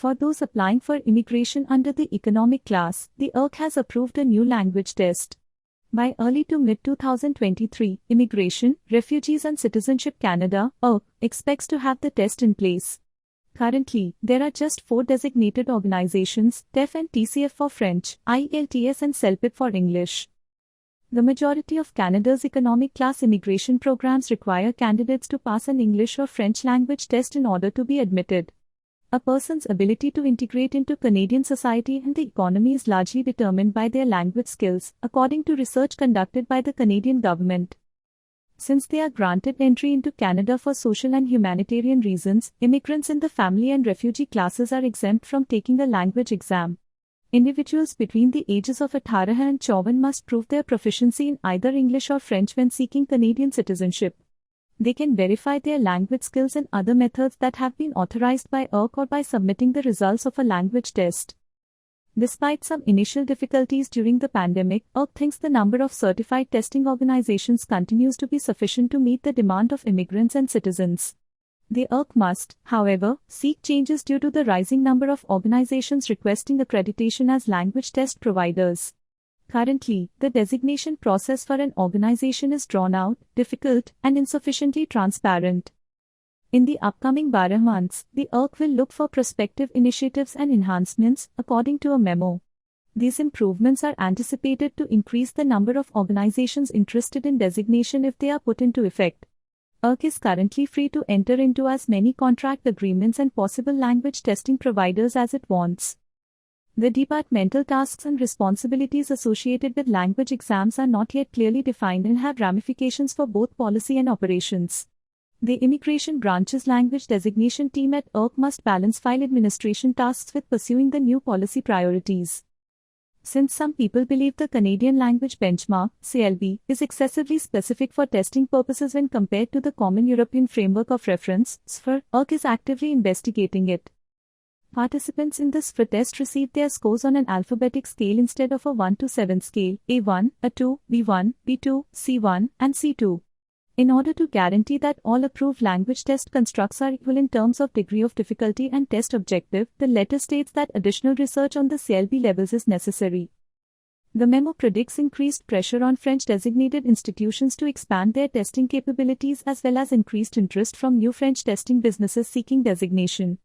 For those applying for immigration under the economic class, the IRC has approved a new language test. By early to mid-2023, Immigration, Refugees and Citizenship Canada (IRC) expects to have the test in place. Currently, there are just 4 designated organizations, TEF and TCF for French, IELTS and CELPIP for English. The majority of Canada's economic class immigration programs require candidates to pass an English or French language test in order to be admitted. A person's ability to integrate into Canadian society and the economy is largely determined by their language skills, according to research conducted by the Canadian government. Since they are granted entry into Canada for social and humanitarian reasons, immigrants in the family and refugee classes are exempt from taking a language exam. Individuals between the ages of 18 and 54 must prove their proficiency in either English or French when seeking Canadian citizenship. They can verify their language skills in other methods that have been authorized by IRC or by submitting the results of a language test. Despite some initial difficulties during the pandemic, IRC thinks the number of certified testing organizations continues to be sufficient to meet the demand of immigrants and citizens. The IRC must, however, seek changes due to the rising number of organizations requesting accreditation as language test providers. Currently, the designation process for an organization is drawn out, difficult, and insufficiently transparent. In the upcoming 12 months, the IRC will look for prospective initiatives and enhancements, according to a memo. These improvements are anticipated to increase the number of organizations interested in designation if they are put into effect. IRC is currently free to enter into as many contract agreements and possible language testing providers as it wants. The departmental tasks and responsibilities associated with language exams are not yet clearly defined and have ramifications for both policy and operations. The Immigration Branch's language designation team at IRC must balance file administration tasks with pursuing the new policy priorities. Since some people believe the Canadian Language Benchmark (CLB) is excessively specific for testing purposes when compared to the Common European Framework of Reference (SFR), IRC is actively investigating it. Participants in the SFR test received their scores on an alphabetic scale instead of a 1 to 7 scale, A1, A2, B1, B2, C1, and C2. In order to guarantee that all approved language test constructs are equal in terms of degree of difficulty and test objective, the letter states that additional research on the CLB levels is necessary. The memo predicts increased pressure on French-designated institutions to expand their testing capabilities as well as increased interest from new French testing businesses seeking designation.